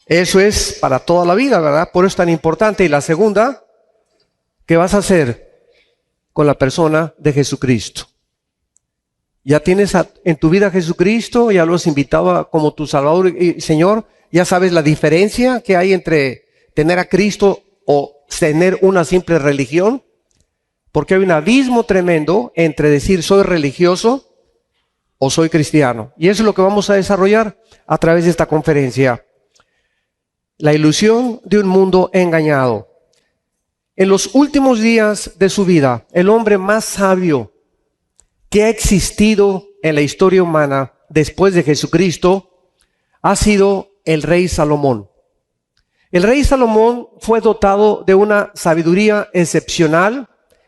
Eso es para toda la vida, ¿verdad? Por eso es tan importante. Y la segunda, ¿qué vas a hacer con la persona de Jesucristo? Ya tienes en tu vida a Jesucristo, ya lo has invitado como tu Salvador y Señor, ya sabes la diferencia que hay entre tener a Cristo o tener una simple religión, porque hay un abismo tremendo entre decir soy religioso o soy cristiano. Y eso es lo que vamos a desarrollar a través de esta conferencia. La ilusión de un mundo engañado. En los últimos días de su vida, el hombre más sabio que ha existido en la historia humana después de Jesucristo ha sido el rey Salomón. El rey Salomón fue dotado de una sabiduría excepcional,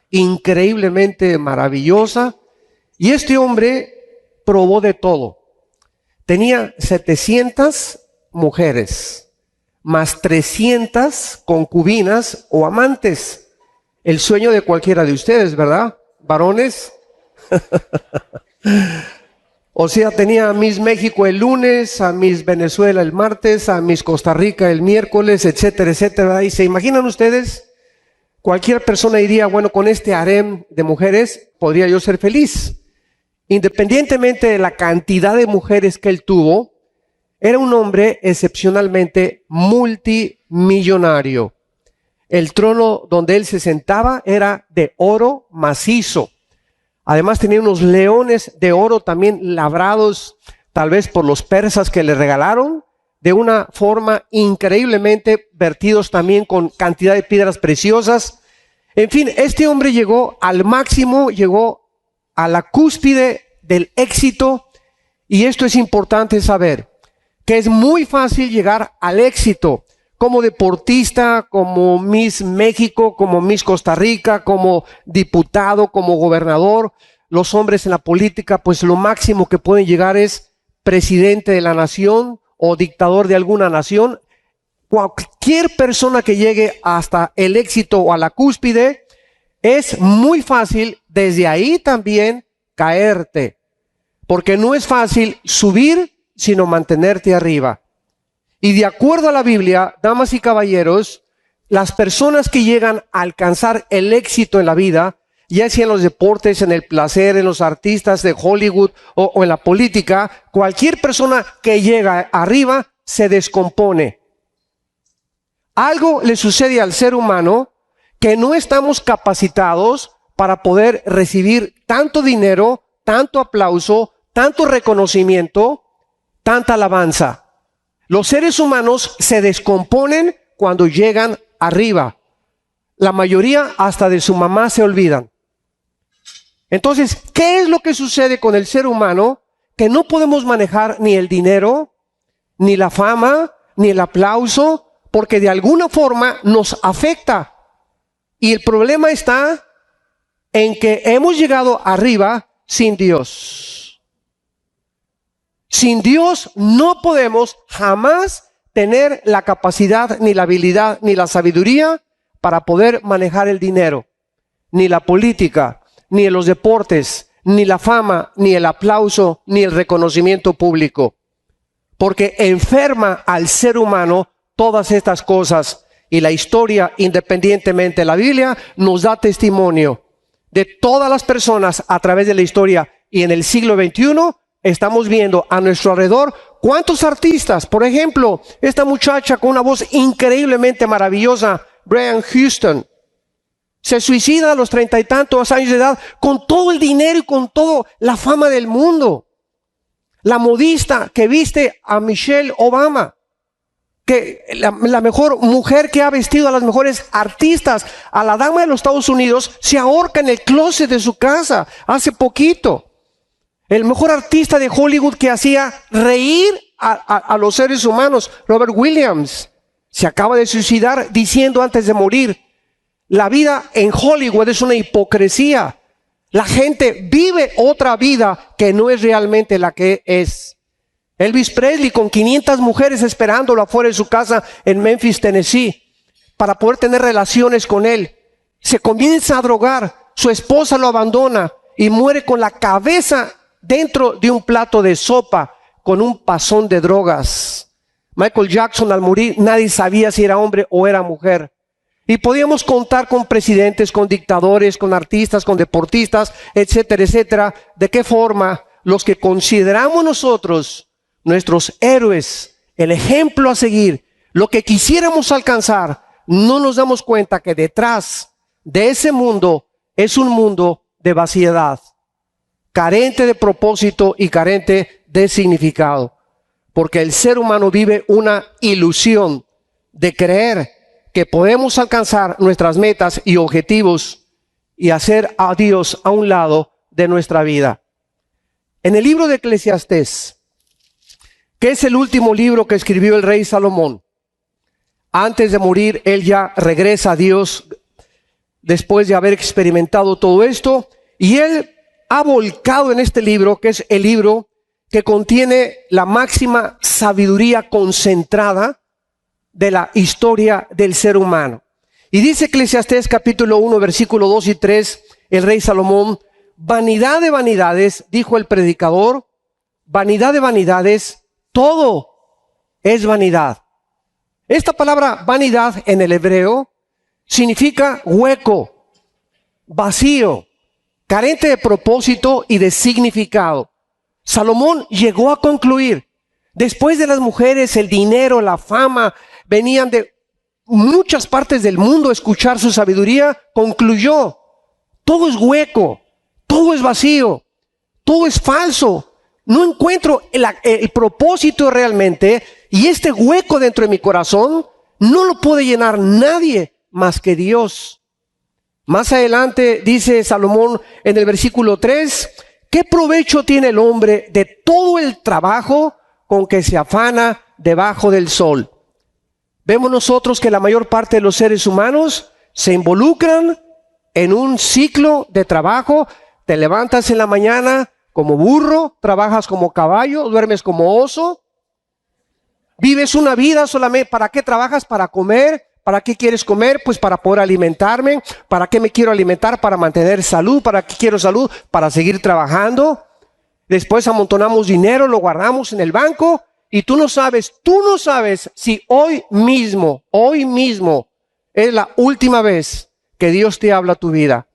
increíblemente maravillosa, y este hombre probó de todo. Tenía 700 mujeres, más 300 concubinas o amantes. El sueño de cualquiera de ustedes, ¿verdad? Varones. O sea, tenía a Miss México el lunes, a Miss Venezuela el martes, a Miss Costa Rica el miércoles, etcétera, etcétera. ¿Y se imaginan ustedes? Cualquier persona diría, bueno, con este harem de mujeres podría yo ser feliz. Independientemente de la cantidad de mujeres que él tuvo, era un hombre excepcionalmente multimillonario. El trono donde él se sentaba era de oro macizo. Además tenía unos leones de oro también labrados, tal vez por los persas que le regalaron, de una forma increíblemente vertidos también con cantidad de piedras preciosas. En fin, este hombre llegó al máximo, llegó a la cúspide del éxito, y esto es importante saber, que es muy fácil llegar al éxito como deportista, como Miss México, como Miss Costa Rica, como diputado, como gobernador. Los hombres en la política, pues lo máximo que pueden llegar es presidente de la nación o dictador de alguna nación. Cualquier persona que llegue hasta el éxito o a la cúspide, es muy fácil desde ahí también caerte, porque no es fácil subir, sino mantenerte arriba. Y de acuerdo a la Biblia, damas y caballeros, las personas que llegan a alcanzar el éxito en la vida, ya sea en los deportes, en el placer, en los artistas de Hollywood o en la política, cualquier persona que llega arriba se descompone. Algo le sucede al ser humano que no estamos capacitados para poder recibir tanto dinero, tanto aplauso, tanto reconocimiento, tanta alabanza. Los seres humanos se descomponen cuando llegan arriba. La mayoría hasta de su mamá se olvidan. Entonces, ¿qué es lo que sucede con el ser humano? Que no podemos manejar ni el dinero, ni la fama, ni el aplauso, porque de alguna forma nos afecta. Y el problema está en que hemos llegado arriba sin Dios. Sin Dios no podemos jamás tener la capacidad, ni la habilidad, ni la sabiduría para poder manejar el dinero, ni la política, ni los deportes, ni la fama, ni el aplauso, ni el reconocimiento público. Porque enferma al ser humano todas estas cosas. Y la historia, independientemente de la Biblia, nos da testimonio de todas las personas a través de la historia. Y en el siglo XXI estamos viendo a nuestro alrededor cuántos artistas, por ejemplo, esta muchacha con una voz increíblemente maravillosa, Brian Houston, se suicida a los 30 y tantos años de edad con todo el dinero y con toda la fama del mundo. La modista que viste a Michelle Obama, que la mejor mujer que ha vestido a las mejores artistas, a la dama de los Estados Unidos, se ahorca en el closet de su casa hace poquito. El mejor artista de Hollywood que hacía reír a los seres humanos, Robert Williams, se acaba de suicidar diciendo antes de morir, la vida en Hollywood es una hipocresía. La gente vive otra vida que no es realmente la que es. Elvis Presley con 500 mujeres esperándolo afuera de su casa en Memphis, Tennessee, para poder tener relaciones con él. Se comienza a drogar, su esposa lo abandona y muere con la cabeza dentro de un plato de sopa con un pasón de drogas. Michael Jackson, al morir, nadie sabía si era hombre o era mujer. Y podíamos contar con presidentes, con dictadores, con artistas, con deportistas, etcétera, etcétera. ¿De qué forma los que consideramos nosotros nuestros héroes, el ejemplo a seguir, lo que quisiéramos alcanzar, no nos damos cuenta que detrás de ese mundo es un mundo de vaciedad, carente de propósito y carente de significado? Porque el ser humano vive una ilusión de creer que podemos alcanzar nuestras metas y objetivos y hacer a Dios a un lado de nuestra vida. En el libro de Eclesiastés, que es el último libro que escribió el rey Salomón, antes de morir, él ya regresa a Dios después de haber experimentado todo esto, y él ha volcado en este libro, que es el libro que contiene la máxima sabiduría concentrada de la historia del ser humano. Y dice Eclesiastés capítulo 1, versículo 2 y 3, el rey Salomón: vanidad de vanidades, dijo el predicador, vanidad de vanidades, todo es vanidad. Esta palabra vanidad en el hebreo significa hueco, vacío, carente de propósito y de significado. Salomón llegó a concluir, después de las mujeres, el dinero, la fama, venían de muchas partes del mundo a escuchar su sabiduría, concluyó: todo es hueco, todo es vacío, todo es falso. No encuentro el propósito realmente, y este hueco dentro de mi corazón no lo puede llenar nadie más que Dios. Más adelante dice Salomón en el versículo 3, ¿qué provecho tiene el hombre de todo el trabajo con que se afana debajo del sol? Vemos nosotros que la mayor parte de los seres humanos se involucran en un ciclo de trabajo. Te levantas en la mañana como burro, trabajas como caballo, duermes como oso, vives una vida solamente. ¿Para qué trabajas? Para comer. ¿Para qué quieres comer? Pues para poder alimentarme. ¿Para qué me quiero alimentar? Para mantener salud. ¿Para qué quiero salud? Para seguir trabajando. Después amontonamos dinero, lo guardamos en el banco, y tú no sabes si hoy mismo es la última vez que Dios te habla a tu vida.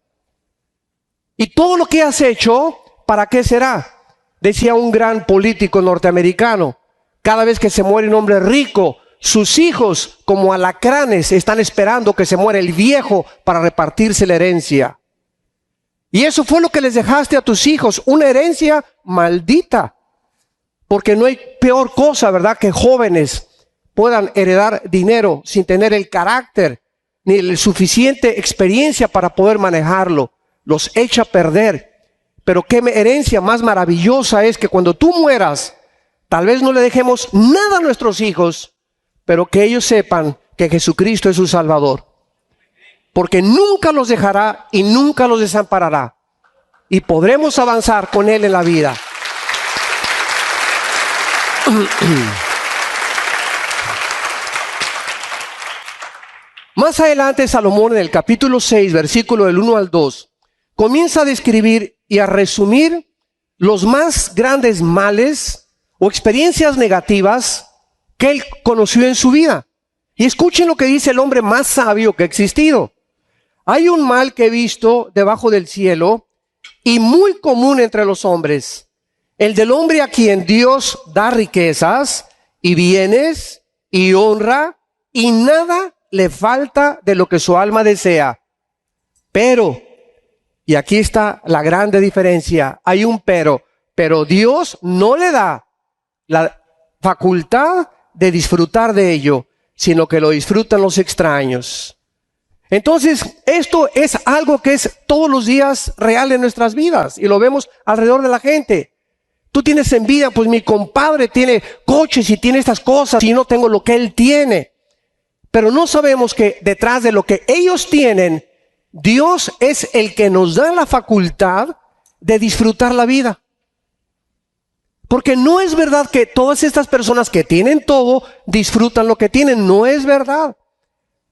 Y todo lo que has hecho, ¿para qué será? Decía un gran político norteamericano: cada vez que se muere un hombre rico, sus hijos, como alacranes, están esperando que se muera el viejo para repartirse la herencia. Y eso fue lo que les dejaste a tus hijos, una herencia maldita. Porque no hay peor cosa, ¿verdad?, que jóvenes puedan heredar dinero sin tener el carácter ni la suficiente experiencia para poder manejarlo. Los echa a perder. Pero qué herencia más maravillosa es que cuando tú mueras, tal vez no le dejemos nada a nuestros hijos, pero que ellos sepan que Jesucristo es su Salvador. Porque nunca los dejará y nunca los desamparará. Y podremos avanzar con Él en la vida. Más adelante Salomón, en el capítulo 6, versículo del 1 al 2, comienza a describir y a resumir los más grandes males o experiencias negativas que él conoció en su vida. Y escuchen lo que dice el hombre más sabio que ha existido: hay un mal que he visto debajo del cielo y muy común entre los hombres, el del hombre a quien Dios da riquezas y bienes y honra, y nada le falta de lo que su alma desea. Pero, y aquí está la grande diferencia, hay un pero Dios no le da la facultad de disfrutar de ello, sino que lo disfrutan los extraños. Entonces, esto es algo que es todos los días real en nuestras vidas, y lo vemos alrededor de la gente. Tú tienes envidia, pues mi compadre tiene coches y tiene estas cosas y no tengo lo que él tiene. Pero no sabemos que detrás de lo que ellos tienen, Dios es el que nos da la facultad de disfrutar la vida. Porque no es verdad que todas estas personas que tienen todo disfrutan lo que tienen. No es verdad.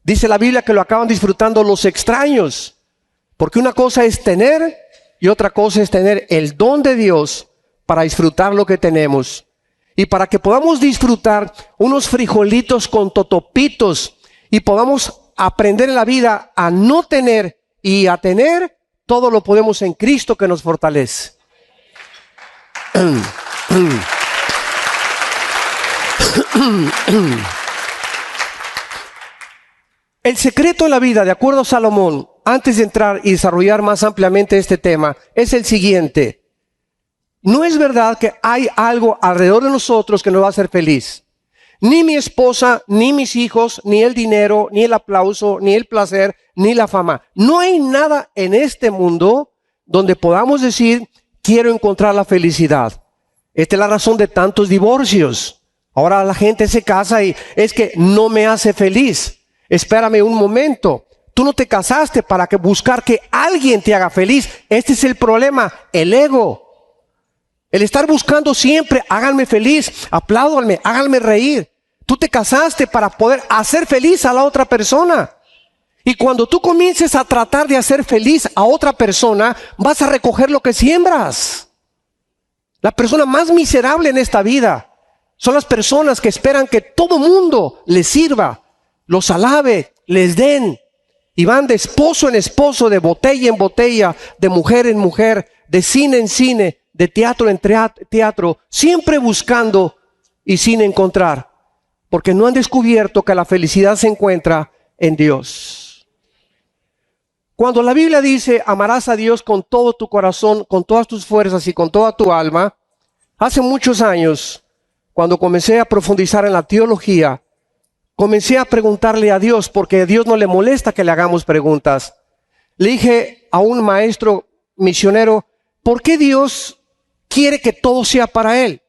Dice la Biblia que lo acaban disfrutando los extraños. Porque una cosa es tener y otra cosa es tener el don de Dios para disfrutar lo que tenemos. y para que podamos disfrutar unos frijolitos con totopitos y podamos aprender en la vida a no tener y a tener, todo lo podemos en Cristo que nos fortalece. El secreto en la vida, de acuerdo a Salomón, antes de entrar y desarrollar más ampliamente este tema, es el siguiente. No es verdad que hay algo alrededor de nosotros que nos va a hacer feliz. Ni mi esposa, ni mis hijos, ni el dinero, ni el aplauso, ni el placer, ni la fama. No hay nada en este mundo donde podamos decir, quiero encontrar la felicidad. Esta es la razón de tantos divorcios. Ahora la gente se casa y es que no me hace feliz. Espérame un momento. Tú no te casaste para buscar que alguien te haga feliz. Este es el problema, el ego. El estar buscando siempre, háganme feliz, apláudanme, háganme reír. Tú te casaste para poder hacer feliz a la otra persona. Y cuando tú comiences a tratar de hacer feliz a otra persona, vas a recoger lo que siembras. La persona más miserable en esta vida son las personas que esperan que todo mundo les sirva, los alabe, les den. Y van de esposo en esposo, de botella en botella, de mujer en mujer, de cine en cine, de teatro en teatro, siempre buscando y sin encontrar, porque no han descubierto que la felicidad se encuentra en Dios. Cuando la Biblia dice, amarás a Dios con todo tu corazón, con todas tus fuerzas y con toda tu alma, hace muchos años, cuando comencé a profundizar en la teología, comencé a preguntarle a Dios, porque a Dios no le molesta que le hagamos preguntas. Le dije a un maestro misionero, ¿por qué Dios quiere que todo sea para Él?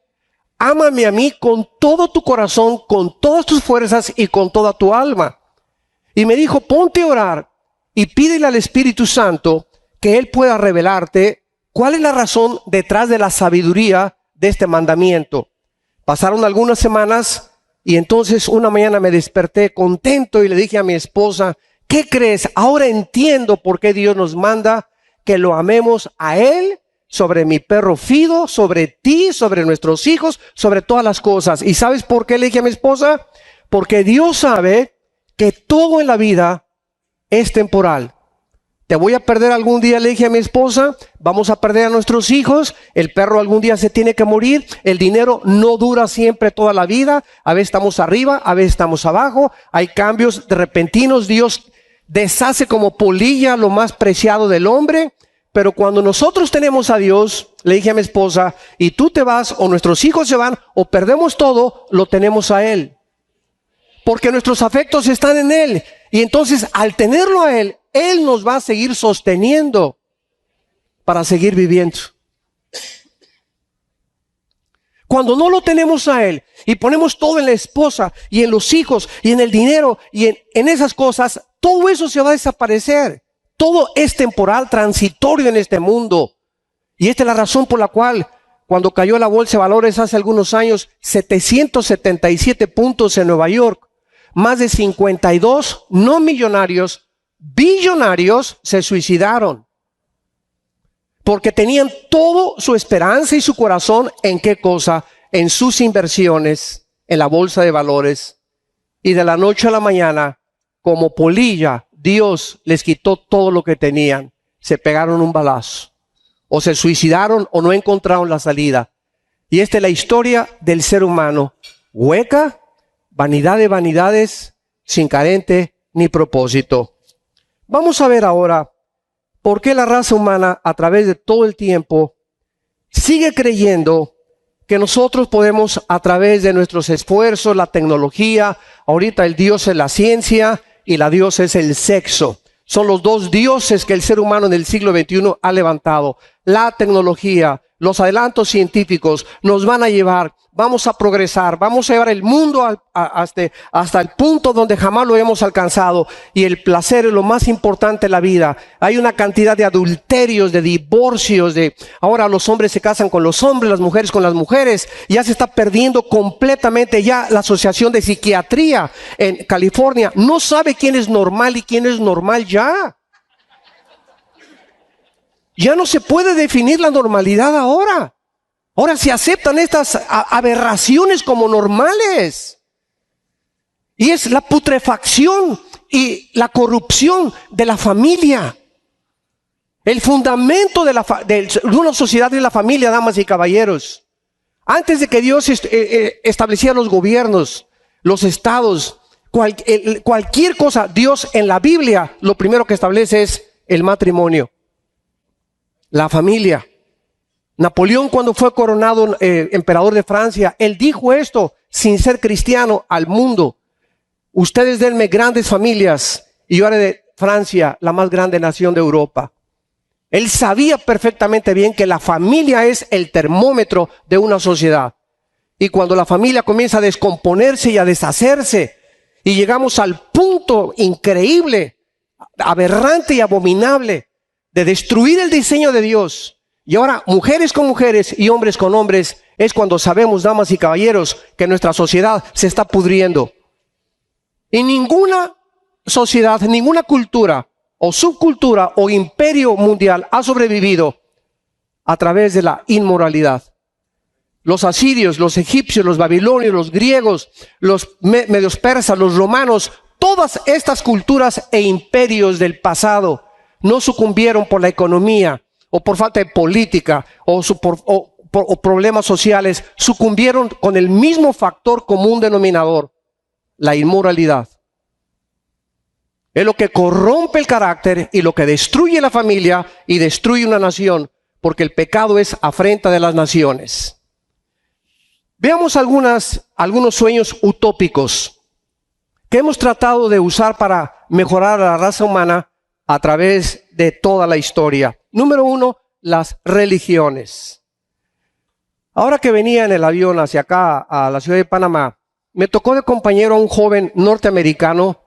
Ámame a mí con todo tu corazón, con todas tus fuerzas y con toda tu alma. Y me dijo, ponte a orar y pídele al Espíritu Santo que Él pueda revelarte cuál es la razón detrás de la sabiduría de este mandamiento. Pasaron algunas semanas y entonces una mañana me desperté contento y le dije a mi esposa, ¿qué crees? Ahora entiendo por qué Dios nos manda que lo amemos a Él, sobre mi perro Fido, sobre ti, sobre nuestros hijos, sobre todas las cosas. ¿Y sabes por qué le dije a mi esposa? Porque Dios sabe que todo en la vida es temporal. Te voy a perder algún día, le dije a mi esposa, vamos a perder a nuestros hijos, el perro algún día se tiene que morir, el dinero no dura siempre toda la vida, a veces estamos arriba, a veces estamos abajo, hay cambios repentinos, Dios deshace como polilla lo más preciado del hombre, pero cuando nosotros tenemos a Dios, le dije a mi esposa, y tú te vas o nuestros hijos se van o perdemos todo, lo tenemos a Él. Porque nuestros afectos están en Él. Y entonces al tenerlo a Él, Él nos va a seguir sosteniendo para seguir viviendo. Cuando no lo tenemos a Él y ponemos todo en la esposa y en los hijos y en el dinero y en esas cosas, todo eso se va a desaparecer. Todo es temporal, transitorio en este mundo. Y esta es la razón por la cual cuando cayó la bolsa de valores hace algunos años, 777 puntos en Nueva York, más de 52 no millonarios, billonarios se suicidaron. Porque tenían toda su esperanza y su corazón en qué cosa, en sus inversiones, en la bolsa de valores. Y de la noche a la mañana, como polilla, Dios les quitó todo lo que tenían. Se pegaron un balazo. O se suicidaron o no encontraron la salida. Y esta es la historia del ser humano. Hueca, vanidad de vanidades, sin carente ni propósito. Vamos a ver ahora por qué la raza humana a través de todo el tiempo sigue creyendo que nosotros podemos a través de nuestros esfuerzos, la tecnología, ahorita el Dios es la ciencia y la Dios es el sexo. Son los dos dioses que el ser humano en el siglo XXI ha levantado. La tecnología, los adelantos científicos nos van a llevar, vamos a progresar, vamos a llevar el mundo hasta el punto donde jamás lo hemos alcanzado. Y el placer es lo más importante de la vida. Hay una cantidad de adulterios, de divorcios, ahora los hombres se casan con los hombres, las mujeres con las mujeres. Ya se está perdiendo completamente ya la Asociación de Psiquiatría en California. No sabe quién es normal y quién es normal ya. Ya no se puede definir la normalidad ahora. Ahora se aceptan estas aberraciones como normales. Y es la putrefacción y la corrupción de la familia. El fundamento de una sociedad es la familia, damas y caballeros. Antes de que Dios estableciera los gobiernos, los estados, cualquier cosa, Dios en la Biblia, lo primero que establece es el matrimonio, la familia. Napoleón, cuando fue coronado emperador de Francia, él dijo esto sin ser cristiano al mundo: ustedes denme grandes familias y yo haré de Francia la más grande nación de Europa. Él sabía perfectamente bien que la familia es el termómetro de una sociedad. Y cuando la familia comienza a descomponerse y a deshacerse, y llegamos al punto increíble, aberrante y abominable de destruir el diseño de Dios, y ahora mujeres con mujeres y hombres con hombres, es cuando sabemos, damas y caballeros, que nuestra sociedad se está pudriendo. Y ninguna sociedad, ninguna cultura o subcultura o imperio mundial ha sobrevivido a través de la inmoralidad. Los asirios, los egipcios, los babilonios, los griegos, los medios persas, los romanos, todas estas culturas e imperios del pasado no sucumbieron por la economía o por falta de política o problemas sociales, sucumbieron con el mismo factor común denominador: la inmoralidad. Es lo que corrompe el carácter y lo que destruye la familia y destruye una nación, porque el pecado es afrenta de las naciones. Veamos algunos sueños utópicos que hemos tratado de usar para mejorar a la raza humana a través de toda la historia. Número 1, las religiones. Ahora que venía en el avión hacia acá, a la ciudad de Panamá, me tocó de compañero a un joven norteamericano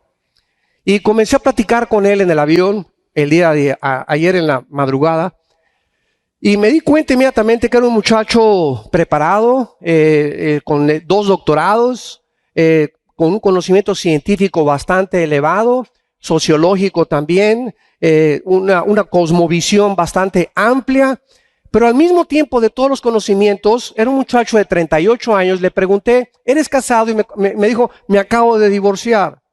y comencé a platicar con él en el avión el día de ayer en la madrugada. Y me di cuenta inmediatamente que era un muchacho preparado, con 2 doctorados, con un conocimiento científico bastante elevado, sociológico también, una cosmovisión bastante amplia, pero al mismo tiempo de todos los conocimientos, era un muchacho de 38 años. Le pregunté: ¿eres casado? Y me dijo: me acabo de divorciar.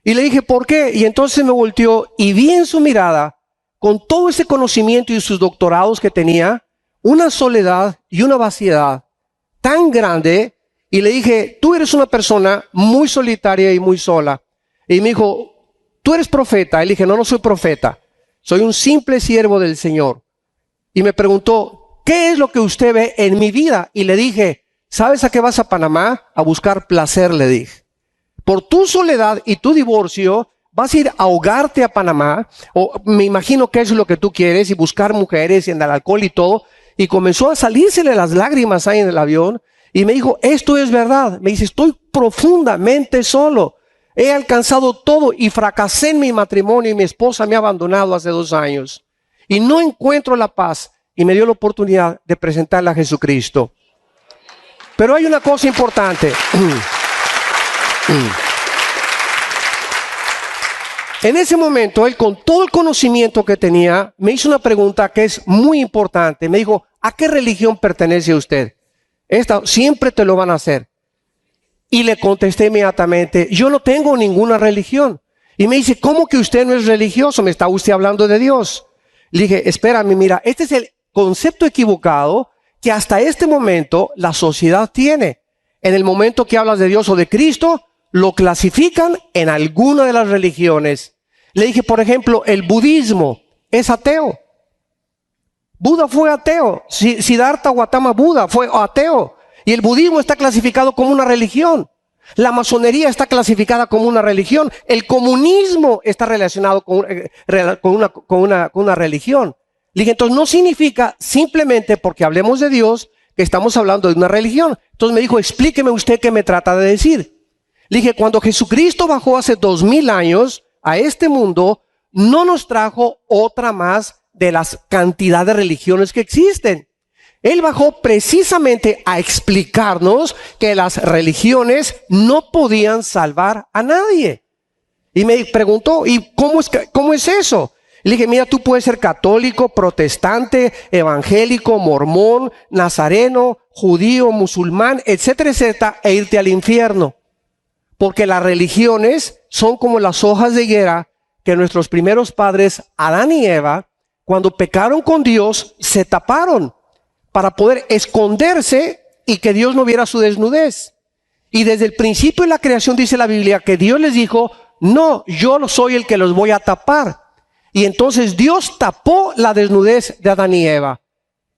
Y le dije: ¿por qué? Y entonces me volteó y vi en su mirada, con todo ese conocimiento y sus doctorados que tenía, una soledad y una vaciedad tan grande. Y le dije: tú eres una persona muy solitaria y muy sola. Y me dijo: ¿tú eres profeta? Y le dije: no, no soy profeta. Soy un simple siervo del Señor. Y me preguntó: ¿qué es lo que usted ve en mi vida? Y le dije: ¿sabes a qué vas a Panamá? A buscar placer, le dije. Por tu soledad y tu divorcio, vas a ir a ahogarte a Panamá, o me imagino que eso es lo que tú quieres, y buscar mujeres y en el alcohol y todo. Y comenzó a salírsele las lágrimas ahí en el avión, y me dijo: esto es verdad. Me dice: estoy profundamente solo. He alcanzado todo y fracasé en mi matrimonio y mi esposa me ha abandonado hace 2 años. Y no encuentro la paz. Y me dio la oportunidad de presentarle a Jesucristo. Pero hay una cosa importante. En ese momento, él, con todo el conocimiento que tenía, me hizo una pregunta que es muy importante. Me dijo: ¿a qué religión pertenece usted? Esta siempre te lo van a hacer. Y le contesté inmediatamente: yo no tengo ninguna religión. Y me dice: ¿cómo que usted no es religioso? ¿Me está usted hablando de Dios? Le dije: espérame, mira, este es el concepto equivocado que hasta este momento la sociedad tiene. En el momento que hablas de Dios o de Cristo, lo clasifican en alguna de las religiones. Le dije: por ejemplo, el budismo es ateo. Buda fue ateo. Siddhartha Gautama Buda fue ateo. Y el budismo está clasificado como una religión. La masonería está clasificada como una religión. El comunismo está relacionado con una religión. Le dije: entonces no significa simplemente porque hablemos de Dios que estamos hablando de una religión. Entonces me dijo: explíqueme usted qué me trata de decir. Le dije: cuando Jesucristo bajó hace 2000 años a este mundo, no nos trajo otra más de las cantidad de religiones que existen. Él bajó precisamente a explicarnos que las religiones no podían salvar a nadie. Y me preguntó: ¿y cómo es eso? Le dije, mira, tú puedes ser católico, protestante, evangélico, mormón, nazareno, judío, musulmán, etcétera, etcétera, e irte al infierno. Porque las religiones son como las hojas de higuera que nuestros primeros padres, Adán y Eva, cuando pecaron con Dios, se taparon para poder esconderse y que Dios no viera su desnudez. Y desde el principio de la creación dice la Biblia que Dios les dijo, no, yo soy el que los voy a tapar. Y entonces Dios tapó la desnudez de Adán y Eva.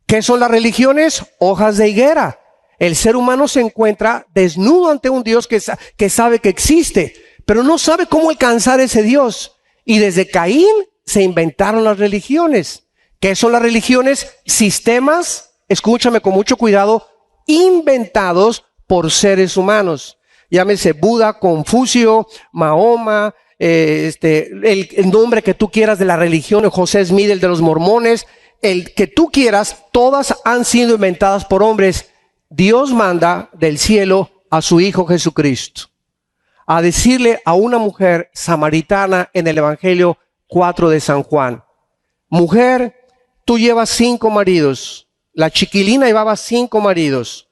¿Qué son las religiones? Hojas de higuera. El ser humano se encuentra desnudo ante un Dios que sabe que existe, pero no sabe cómo alcanzar ese Dios. Y desde Caín se inventaron las religiones. ¿Qué son las religiones? Sistemas, escúchame con mucho cuidado, inventados por seres humanos. Llámese Buda, Confucio, Mahoma, el nombre que tú quieras de la religión, José Smith, el de los mormones, el que tú quieras, todas han sido inventadas por hombres. Dios manda del cielo a su Hijo Jesucristo a decirle a una mujer samaritana en el Evangelio 4 de San Juan, mujer, tú llevas 5 maridos, la chiquilina llevaba 5 maridos,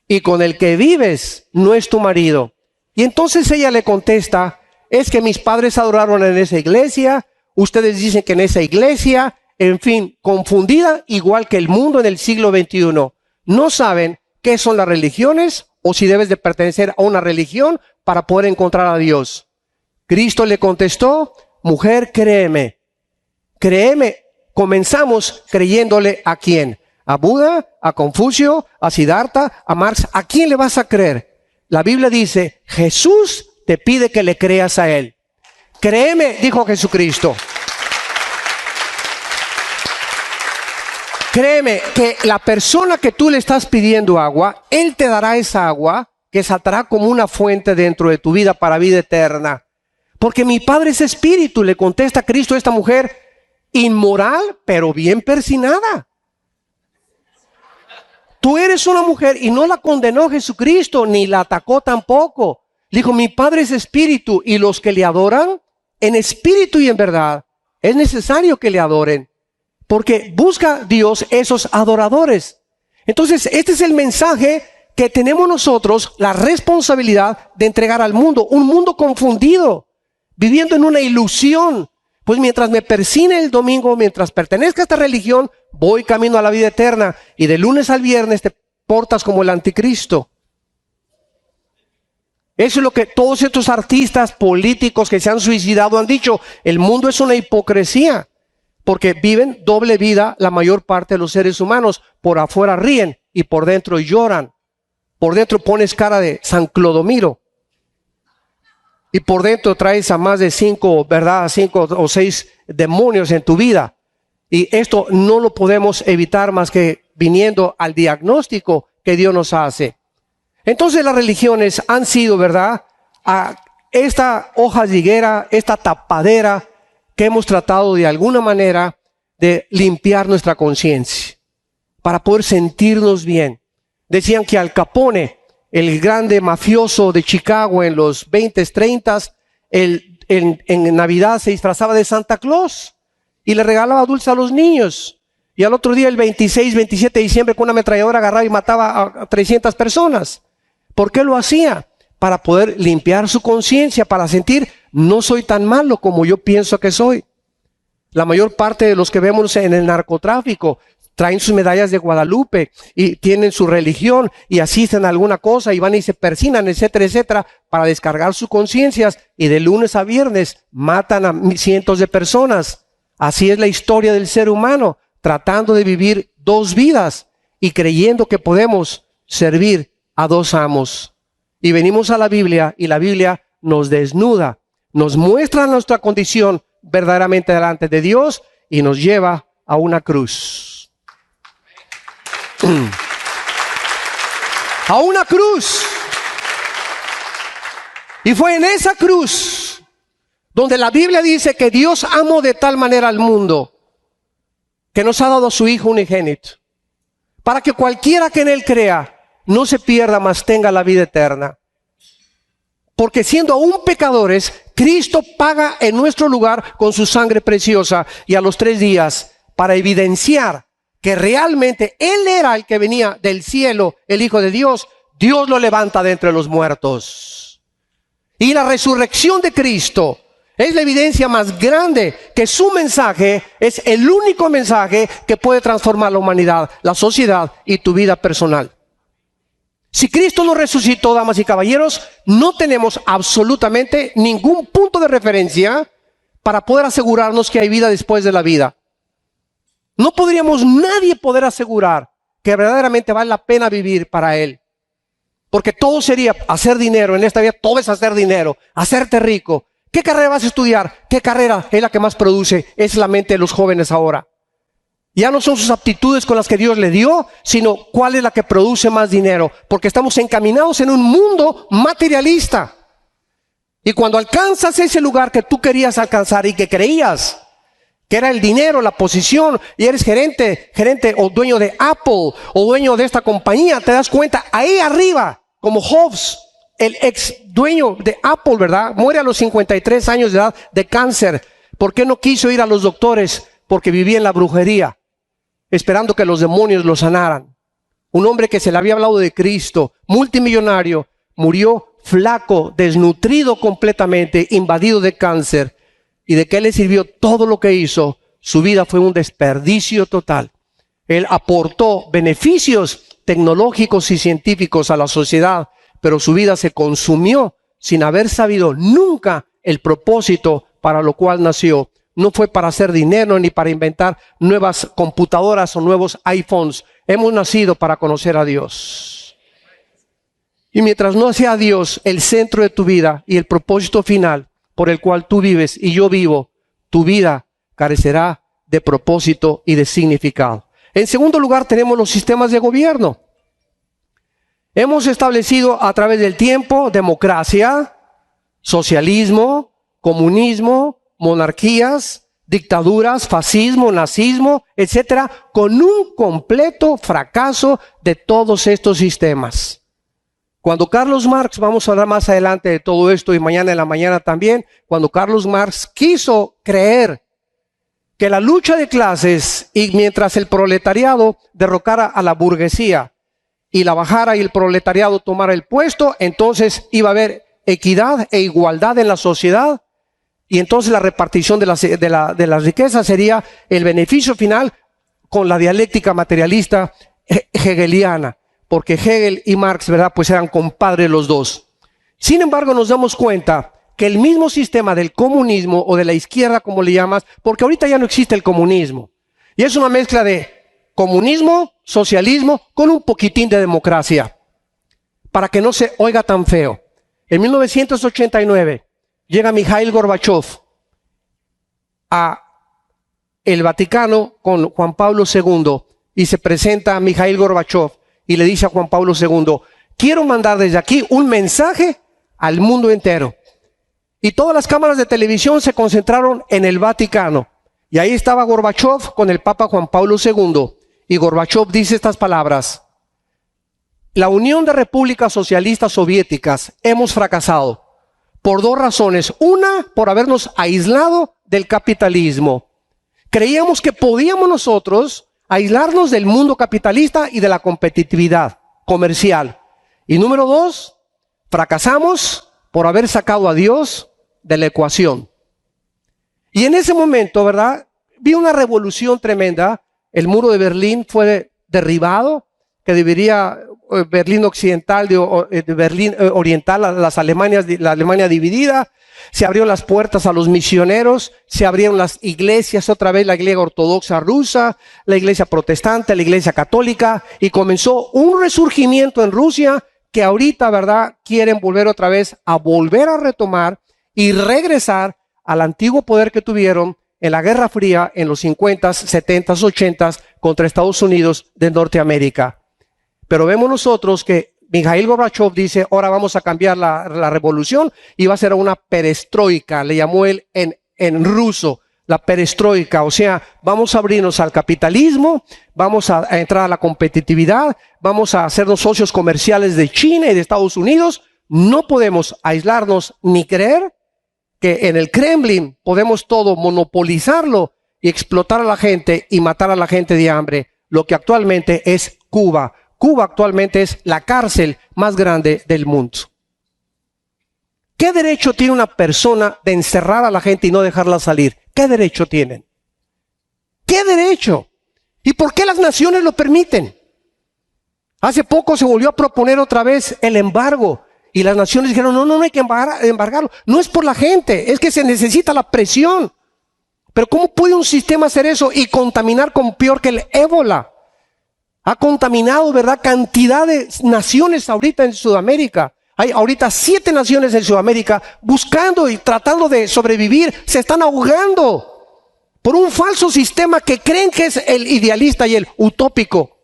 y con el que vives no es tu marido. Y entonces ella le contesta, es que mis padres adoraron en esa iglesia, ustedes dicen que en esa iglesia, en fin, confundida igual que el mundo en el siglo XXI. No saben qué son las religiones o si debes de pertenecer a una religión para poder encontrar a Dios. Cristo le contestó, mujer, créeme, comenzamos creyéndole ¿a quién? ¿A Buda? ¿A Confucio? ¿A Siddhartha? ¿A Marx? ¿A quién le vas a creer? La Biblia dice, Jesús te pide que le creas a Él. Créeme, dijo Jesucristo. Créeme que la persona que tú le estás pidiendo agua, Él te dará esa agua que saltará como una fuente dentro de tu vida para vida eterna. Porque mi Padre es espíritu, le contesta Cristo a esta mujer, inmoral, pero bien persinada. Tú eres una mujer y no la condenó Jesucristo, ni la atacó tampoco. Dijo, mi Padre es espíritu y los que le adoran, en espíritu y en verdad, es necesario que le adoren. Porque busca Dios esos adoradores. Entonces, este es el mensaje que tenemos nosotros, la responsabilidad de entregar al mundo. Un mundo confundido, viviendo en una ilusión. Pues mientras me persine el domingo, mientras pertenezca a esta religión, voy camino a la vida eterna. Y de lunes al viernes te portas como el anticristo. Eso es lo que todos estos artistas políticos que se han suicidado han dicho. El mundo es una hipocresía. Porque viven doble vida la mayor parte de los seres humanos. Por afuera ríen y por dentro lloran. Por dentro pones cara de San Clodomiro. Y por dentro traes a más de 5 o 6 demonios en tu vida. Y esto no lo podemos evitar más que viniendo al diagnóstico que Dios nos hace. Entonces las religiones han sido, ¿verdad?, a esta hoja de higuera, esta tapadera que hemos tratado de alguna manera de limpiar nuestra conciencia para poder sentirnos bien. Decían que Al Capone, el grande mafioso de Chicago en los 20s, 30s, en Navidad se disfrazaba de Santa Claus y le regalaba dulces a los niños. Y al otro día, el 26, 27 de diciembre, con una ametralladora agarraba y mataba a 300 personas. ¿Por qué lo hacía? Para poder limpiar su conciencia, para sentir, no soy tan malo como yo pienso que soy. La mayor parte de los que vemos en el narcotráfico traen sus medallas de Guadalupe y tienen su religión y asisten a alguna cosa y van y se persinan, etcétera, etcétera, para descargar sus conciencias y de lunes a viernes matan a cientos de personas. Así es la historia del ser humano, tratando de vivir 2 vidas y creyendo que podemos servir a 2 amos. Y venimos a la Biblia y la Biblia nos desnuda, nos muestra nuestra condición verdaderamente delante de Dios y nos lleva a una cruz. A una cruz. Y fue en esa cruz donde la Biblia dice que Dios amó de tal manera al mundo que nos ha dado a su Hijo unigénito, para que cualquiera que en Él crea no se pierda, mas tenga la vida eterna. Porque siendo aún pecadores, Cristo paga en nuestro lugar con su sangre preciosa, y a los 3 días, para evidenciar que realmente Él era el que venía del cielo, el Hijo de Dios, Dios lo levanta de entre los muertos. Y la resurrección de Cristo es la evidencia más grande que su mensaje es el único mensaje que puede transformar la humanidad, la sociedad y tu vida personal. Si Cristo no resucitó, damas y caballeros, no tenemos absolutamente ningún punto de referencia para poder asegurarnos que hay vida después de la vida. No podríamos nadie poder asegurar que verdaderamente vale la pena vivir para Él. Porque todo sería hacer dinero. En esta vida todo es hacer dinero, hacerte rico. ¿Qué carrera vas a estudiar? ¿Qué carrera es la que más produce? Es la mente de los jóvenes ahora. Ya no son sus aptitudes con las que Dios le dio, sino cuál es la que produce más dinero. Porque estamos encaminados en un mundo materialista. Y cuando alcanzas ese lugar que tú querías alcanzar y que creías que era el dinero, la posición, y eres gerente o dueño de Apple o dueño de esta compañía, te das cuenta, ahí arriba, como Jobs, el ex dueño de Apple, ¿verdad? Muere a los 53 años de edad de cáncer. ¿Por qué no quiso ir a los doctores? Porque vivía en la brujería, esperando que los demonios lo sanaran. Un hombre que se le había hablado de Cristo, multimillonario, murió flaco, desnutrido completamente, invadido de cáncer. ¿Y de qué le sirvió todo lo que hizo? Su vida fue un desperdicio total. Él aportó beneficios tecnológicos y científicos a la sociedad, pero su vida se consumió sin haber sabido nunca el propósito para lo cual nació. No fue para hacer dinero ni para inventar nuevas computadoras o nuevos iPhones. Hemos nacido para conocer a Dios. Y mientras no sea Dios el centro de tu vida y el propósito final por el cual tú vives y yo vivo, tu vida carecerá de propósito y de significado. En segundo lugar, tenemos los sistemas de gobierno. Hemos establecido a través del tiempo democracia, socialismo, comunismo, monarquías, dictaduras, fascismo, nazismo, etcétera, con un completo fracaso de todos estos sistemas. Cuando Carlos Marx, vamos a hablar más adelante de todo esto y mañana en la mañana también, cuando Carlos Marx quiso creer que la lucha de clases, y mientras el proletariado derrocara a la burguesía y la bajara y el proletariado tomara el puesto, entonces iba a haber equidad e igualdad en la sociedad, y entonces la repartición de las riquezas sería el beneficio final con la dialéctica materialista hegeliana. Porque Hegel y Marx, ¿verdad?, pues eran compadres los dos. Sin embargo, nos damos cuenta que el mismo sistema del comunismo o de la izquierda, como le llamas, porque ahorita ya no existe el comunismo. Y es una mezcla de comunismo, socialismo, con un poquitín de democracia. Para que no se oiga tan feo. En 1989 llega Mikhail Gorbachev a el Vaticano con Juan Pablo II y se presenta a Mikhail Gorbachev. Y le dice a Juan Pablo II, quiero mandar desde aquí un mensaje al mundo entero. Y todas las cámaras de televisión se concentraron en el Vaticano. Y ahí estaba Gorbachev con el Papa Juan Pablo II. Y Gorbachev dice estas palabras: la Unión de Repúblicas Socialistas Soviéticas hemos fracasado por 2 razones. Una, por habernos aislado del capitalismo. Creíamos que podíamos nosotros aislarnos del mundo capitalista y de la competitividad comercial. Y número 2, fracasamos por haber sacado a Dios de la ecuación. Y en ese momento, ¿verdad?, vi una revolución tremenda. El muro de Berlín fue derribado, que debería Berlín Occidental de Berlín Oriental, la Alemania dividida. Se abrieron las puertas a los misioneros, se abrieron las iglesias, otra vez la iglesia ortodoxa rusa, la iglesia protestante, la iglesia católica, y comenzó un resurgimiento en Rusia que ahorita, ¿verdad?, quieren volver otra vez a retomar y regresar al antiguo poder que tuvieron en la Guerra Fría en los 50s, 70s, 80s contra Estados Unidos de Norteamérica. Pero vemos nosotros que Mikhail Gorbachev dice, ahora vamos a cambiar la revolución y va a ser una perestroika, le llamó él en ruso, la perestroika, o sea, vamos a abrirnos al capitalismo, vamos a entrar a la competitividad, vamos a hacernos socios comerciales de China y de Estados Unidos, no podemos aislarnos ni creer que en el Kremlin podemos todo monopolizarlo y explotar a la gente y matar a la gente de hambre, lo que actualmente es Cuba. Cuba actualmente es la cárcel más grande del mundo. ¿Qué derecho tiene una persona de encerrar a la gente y no dejarla salir? ¿Qué derecho tienen? ¿Qué derecho? ¿Y por qué las naciones lo permiten? Hace poco se volvió a proponer otra vez el embargo y las naciones dijeron, no hay que embargarlo. No es por la gente, es que se necesita la presión. Pero ¿cómo puede un sistema hacer eso y contaminar con peor que el ébola? Ha contaminado, ¿verdad?, cantidad de naciones ahorita en Sudamérica. Hay ahorita 7 naciones en Sudamérica buscando y tratando de sobrevivir. Se están ahogando por un falso sistema que creen que es el idealista y el utópico.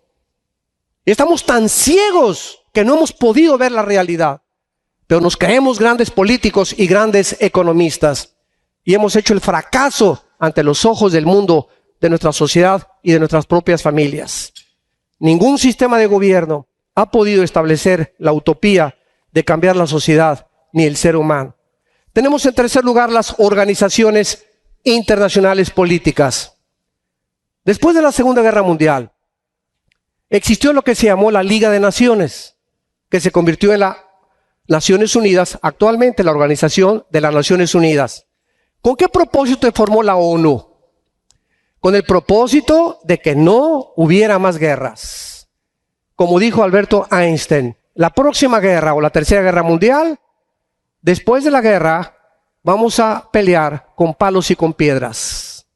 Estamos tan ciegos que no hemos podido ver la realidad. Pero nos creemos grandes políticos y grandes economistas. Y hemos hecho el fracaso ante los ojos del mundo, de nuestra sociedad y de nuestras propias familias. Ningún sistema de gobierno ha podido establecer la utopía de cambiar la sociedad ni el ser humano. Tenemos en tercer lugar las organizaciones internacionales políticas. Después de la Segunda Guerra Mundial, existió lo que se llamó la Liga de Naciones, que se convirtió en las Naciones Unidas, actualmente la Organización de las Naciones Unidas. ¿Con qué propósito se formó la ONU? Con el propósito de que no hubiera más guerras. Como dijo Alberto Einstein, la próxima guerra o la tercera guerra mundial, después de la guerra, vamos a pelear con palos y con piedras.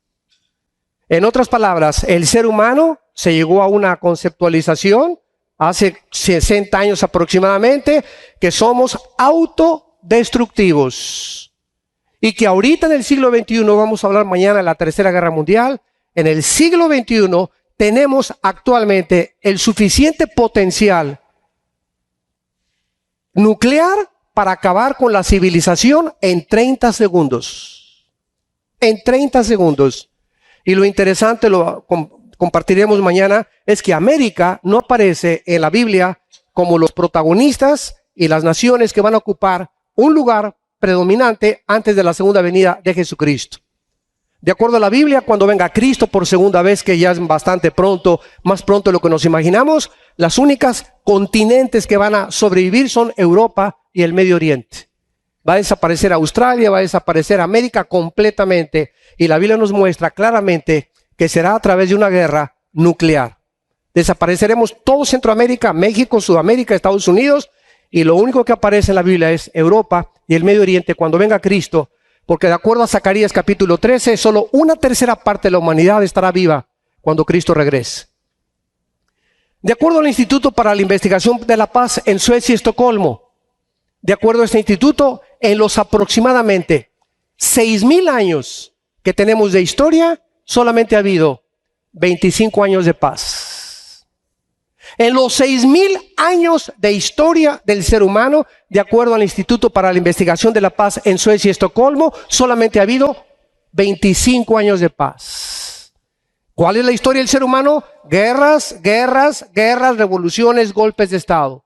En otras palabras, el ser humano se llegó a una conceptualización hace 60 años aproximadamente, que somos autodestructivos. Y que ahorita en el siglo XXI, vamos a hablar mañana de la tercera guerra mundial, en el siglo XXI tenemos actualmente el suficiente potencial nuclear para acabar con la civilización en 30 segundos. En 30 segundos. Y lo interesante, lo compartiremos mañana, es que América no aparece en la Biblia como los protagonistas y las naciones que van a ocupar un lugar predominante antes de la segunda venida de Jesucristo. De acuerdo a la Biblia, cuando venga Cristo por segunda vez, que ya es bastante pronto, más pronto de lo que nos imaginamos, las únicas continentes que van a sobrevivir son Europa y el Medio Oriente. Va a desaparecer Australia, va a desaparecer América completamente, y la Biblia nos muestra claramente que será a través de una guerra nuclear. Desapareceremos todo Centroamérica, México, Sudamérica, Estados Unidos, y lo único que aparece en la Biblia es Europa y el Medio Oriente cuando venga Cristo, porque de acuerdo a Zacarías capítulo 13, solo una tercera parte de la humanidad estará viva cuando Cristo regrese. De acuerdo al Instituto para la Investigación de la Paz en Suecia y Estocolmo, de acuerdo a este instituto, en los aproximadamente 6,000 años que tenemos de historia, solamente ha habido 25 años de paz. En los 6,000 años de historia del ser humano, de acuerdo al Instituto para la Investigación de la Paz en Suecia y Estocolmo, solamente ha habido 25 años de paz. ¿Cuál es la historia del ser humano? Guerras, guerras, guerras, revoluciones, golpes de Estado.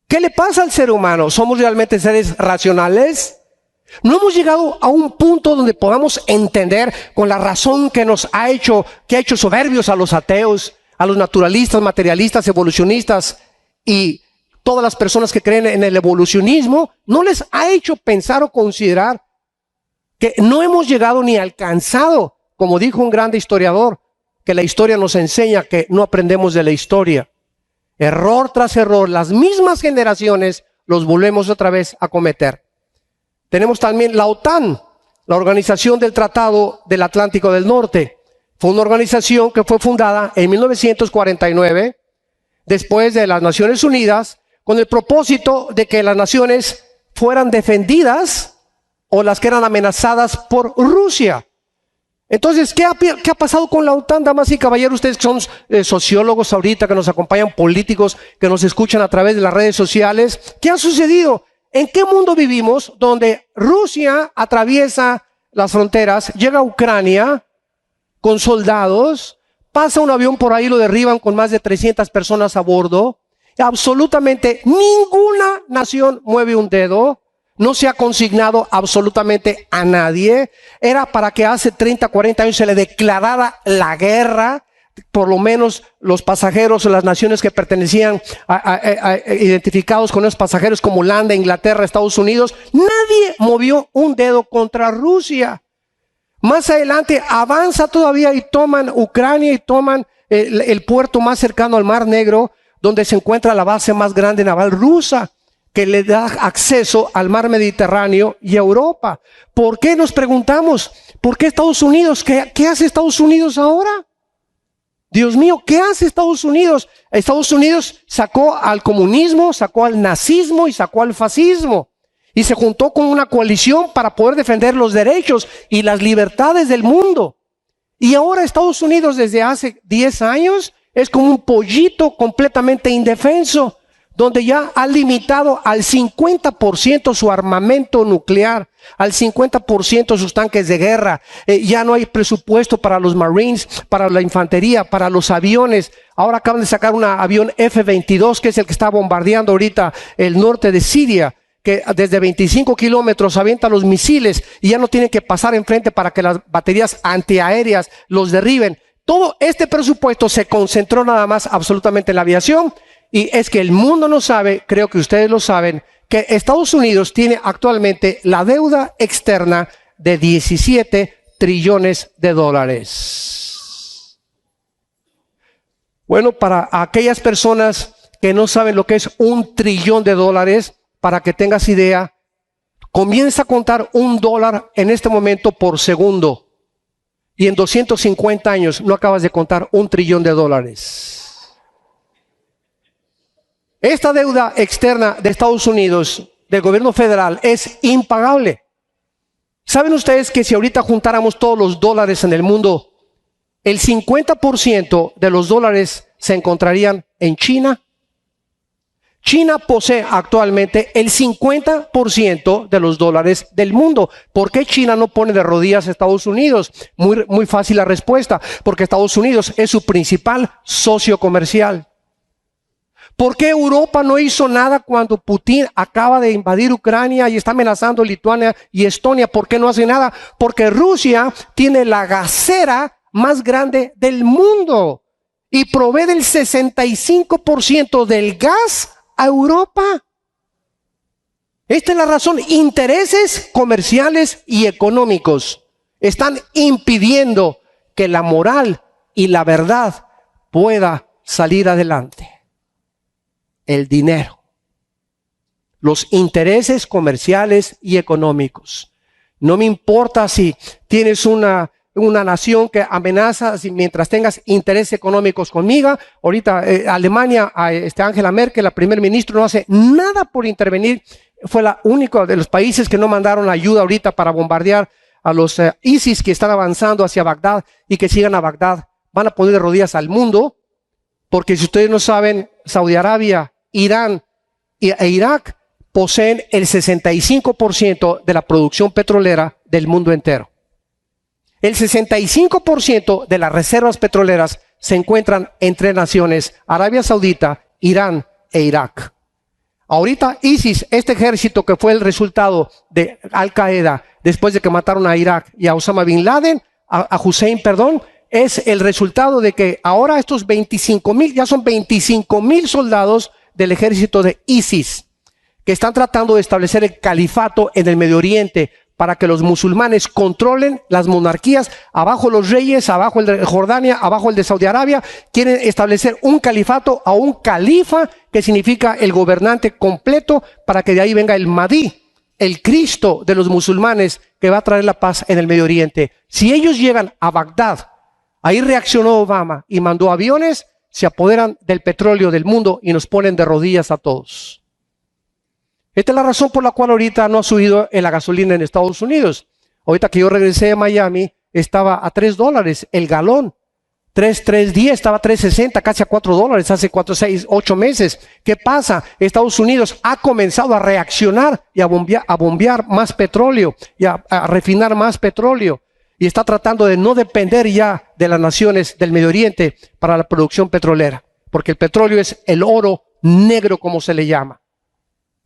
¿Qué le pasa al ser humano? ¿Somos realmente seres racionales? No hemos llegado a un punto donde podamos entender con la razón que nos ha hecho, que ha hecho soberbios a los ateos, a los naturalistas, materialistas, evolucionistas y todas las personas que creen en el evolucionismo, no les ha hecho pensar o considerar que no hemos llegado ni alcanzado, como dijo un grande historiador, que la historia nos enseña que no aprendemos de la historia. Error tras error, las mismas generaciones los volvemos otra vez a cometer. Tenemos también la OTAN, la Organización del Tratado del Atlántico del Norte. Fue una organización que fue fundada en 1949, después de las Naciones Unidas, con el propósito de que las naciones fueran defendidas o las que eran amenazadas por Rusia. Entonces, ¿qué ha pasado con la OTAN, damas y caballeros? Ustedes que son sociólogos ahorita, que nos acompañan, políticos, que nos escuchan a través de las redes sociales. ¿Qué ha sucedido? ¿En qué mundo vivimos donde Rusia atraviesa las fronteras, llega a Ucrania con soldados, pasa un avión por ahí, lo derriban con más de 300 personas a bordo, Absolutamente ninguna nación mueve un dedo. No se ha consignado absolutamente a nadie. Era para que hace 30, 40 años se le declarara la guerra. Por lo menos los pasajeros o las naciones que pertenecían identificados con esos pasajeros como Holanda, Inglaterra, Estados Unidos, nadie movió un dedo contra Rusia. Más adelante avanza todavía y toman Ucrania y toman el puerto más cercano al Mar Negro, donde se encuentra la base más grande naval rusa, que le da acceso al mar Mediterráneo y a Europa. ¿Por qué nos preguntamos? ¿Por qué Estados Unidos? ¿Qué hace Estados Unidos ahora? Dios mío, ¿qué hace Estados Unidos? Estados Unidos sacó al comunismo, sacó al nazismo y sacó al fascismo. Y se juntó con una coalición para poder defender los derechos y las libertades del mundo. Y ahora Estados Unidos desde hace 10 años es como un pollito completamente indefenso, donde ya ha limitado al 50% su armamento nuclear, al 50% sus tanques de guerra. Ya no hay presupuesto para los Marines, para la infantería, para los aviones. Ahora acaban de sacar un avión F-22, que es el que está bombardeando ahorita el norte de Siria, que desde 25 kilómetros avienta los misiles y ya no tienen que pasar enfrente para que las baterías antiaéreas los derriben. Todo este presupuesto se concentró nada más absolutamente en la aviación. Y es que el mundo no sabe, creo que ustedes lo saben, que Estados Unidos tiene actualmente la deuda externa de 17 trillones de dólares. Bueno, para aquellas personas que no saben lo que es $1 trillón, para que tengas idea, comienza a contar $1 en este momento por segundo. Y en 250 años no acabas de contar $1 trillón. Esta deuda externa de Estados Unidos, del gobierno federal, es impagable. ¿Saben ustedes que si ahorita juntáramos todos los dólares en el mundo, el 50% de los dólares se encontrarían en China? China posee actualmente el 50% de los dólares del mundo. ¿Por qué China no pone de rodillas a Estados Unidos? Muy fácil la respuesta. Porque Estados Unidos es su principal socio comercial. ¿Por qué Europa no hizo nada cuando Putin acaba de invadir Ucrania y está amenazando Lituania y Estonia? ¿Por qué no hace nada? Porque Rusia tiene la gasera más grande del mundo y provee del 65% del gas a Europa. Esta es la razón. Intereses comerciales y económicos están impidiendo que la moral y la verdad pueda salir adelante. El dinero, los intereses comerciales y económicos. No me importa si tienes una nación que amenaza, mientras tengas intereses económicos conmigo. Ahorita Alemania, Angela Merkel, la primer ministro, no hace nada por intervenir. Fue la única de los países que no mandaron ayuda ahorita para bombardear a los ISIS que están avanzando hacia Bagdad y que sigan a Bagdad. Van a poner de rodillas al mundo, porque si ustedes no saben, Saudi Arabia, Irán e Irak poseen el 65% de la producción petrolera del mundo entero. El 65% de las reservas petroleras se encuentran entre naciones Arabia Saudita, Irán e Irak. Ahorita ISIS, este ejército que fue el resultado de Al Qaeda después de que mataron a Irak y a Osama Bin Laden, a Hussein, perdón, es el resultado de que ahora estos 25,000, ya son 25,000 soldados del ejército de ISIS, que están tratando de establecer el califato en el Medio Oriente para que los musulmanes controlen las monarquías, abajo los reyes, abajo el de Jordania, abajo el de Saudi Arabia. Quieren establecer un califato a un califa, que significa el gobernante completo, para que de ahí venga el Mahdi, el Cristo de los musulmanes, que va a traer la paz en el Medio Oriente. Si ellos llegan a Bagdad, ahí reaccionó Obama y mandó aviones, se apoderan del petróleo del mundo y nos ponen de rodillas a todos. Esta es la razón por la cual ahorita no ha subido la gasolina en Estados Unidos. Ahorita que yo regresé a Miami, estaba a $3 el galón. 3.10, estaba a 3.60, casi a $4 hace 4, 6, 8 meses. ¿Qué pasa? Estados Unidos ha comenzado a reaccionar y a bombear más petróleo y a refinar más petróleo. Y está tratando de no depender ya de las naciones del Medio Oriente para la producción petrolera. Porque el petróleo es el oro negro, como se le llama.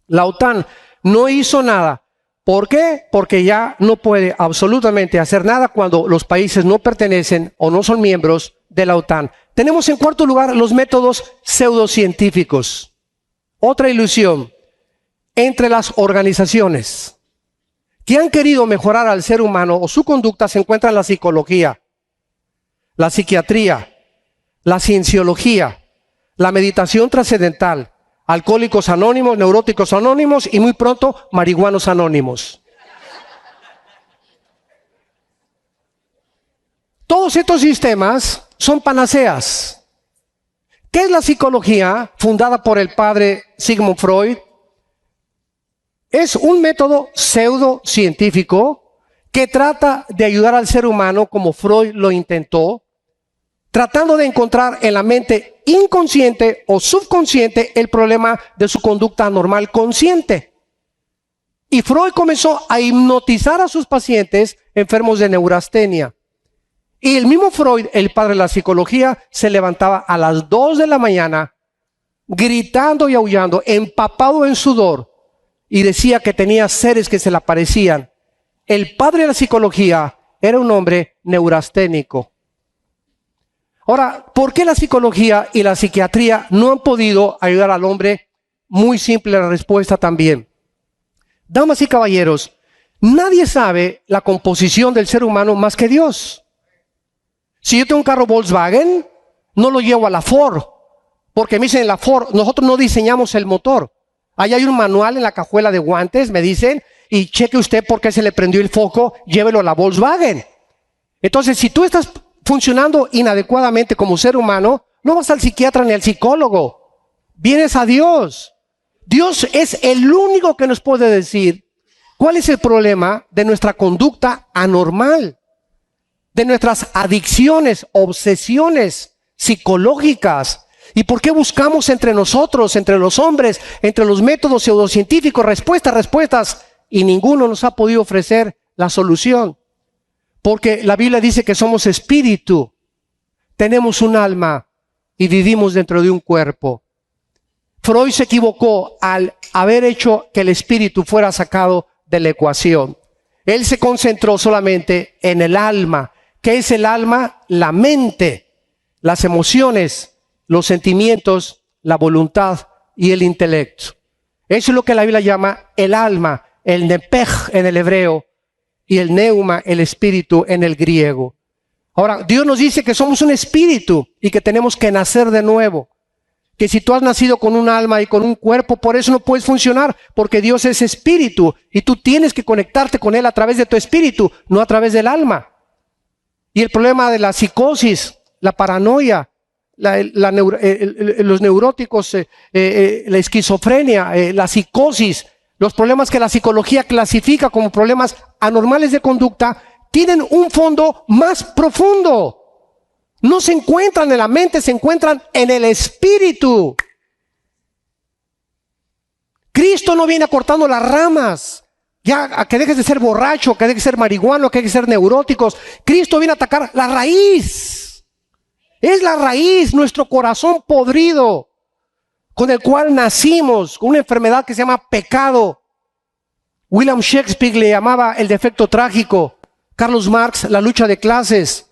La OTAN no hizo nada. ¿Por qué? Porque ya no puede absolutamente hacer nada cuando los países no pertenecen o no son miembros de la OTAN. Tenemos en cuarto lugar los métodos pseudocientíficos. Otra ilusión entre las organizaciones que han querido mejorar al ser humano o su conducta se encuentran la psicología, la psiquiatría, la cienciología, la meditación trascendental, alcohólicos anónimos, neuróticos anónimos y muy pronto marihuanos anónimos. Todos estos sistemas son panaceas. ¿Qué es la psicología fundada por el padre Sigmund Freud? Es un método pseudocientífico que trata de ayudar al ser humano como Freud lo intentó, tratando de encontrar en la mente inconsciente o subconsciente el problema de su conducta anormal consciente. Y Freud comenzó a hipnotizar a sus pacientes enfermos de neurastenia. Y el mismo Freud, el padre de la psicología, se levantaba a las 2 de la mañana, gritando y aullando, empapado en sudor, y decía que tenía seres que se le aparecían. El padre de la psicología era un hombre neurasténico. Ahora, ¿por qué la psicología y la psiquiatría no han podido ayudar al hombre? Muy simple la respuesta también. Damas y caballeros, nadie sabe la composición del ser humano más que Dios. Si yo tengo un carro Volkswagen, no lo llevo a la Ford, porque me dicen en la Ford, nosotros no diseñamos el motor. Ahí hay un manual en la cajuela de guantes, me dicen, y cheque usted por qué se le prendió el foco, llévelo a la Volkswagen. Entonces, si tú estás funcionando inadecuadamente como ser humano, no vas al psiquiatra ni al psicólogo, vienes a Dios. Dios es el único que nos puede decir cuál es el problema de nuestra conducta anormal, de nuestras adicciones, obsesiones psicológicas. ¿Y por qué buscamos entre nosotros, entre los hombres, entre los métodos pseudocientíficos, respuestas, y ninguno nos ha podido ofrecer la solución? Porque la Biblia dice que somos espíritu, tenemos un alma y vivimos dentro de un cuerpo. Freud se equivocó al haber hecho que el espíritu fuera sacado de la ecuación. Él se concentró solamente en el alma. ¿Qué es el alma? La mente, las emociones, los sentimientos, la voluntad y el intelecto. Eso es lo que la Biblia llama el alma, el nepej en el hebreo y el neuma, el espíritu en el griego. Ahora, Dios nos dice que somos un espíritu y que tenemos que nacer de nuevo. Que si tú has nacido con un alma y con un cuerpo, por eso no puedes funcionar, porque Dios es espíritu y tú tienes que conectarte con Él a través de tu espíritu, no a través del alma. Y el problema de la psicosis, la paranoia, los neuróticos, la esquizofrenia, la psicosis, los problemas que la psicología clasifica como problemas anormales de conducta, tienen un fondo más profundo. No se encuentran en la mente, se encuentran en el espíritu. Cristo no viene acortando las ramas. Ya, a que dejes de ser borracho, que dejes de ser marihuano, que dejes de ser neuróticos. Cristo viene a atacar la raíz. Es la raíz, nuestro corazón podrido, con el cual nacimos, con una enfermedad que se llama pecado. William Shakespeare le llamaba el defecto trágico. Carlos Marx, la lucha de clases.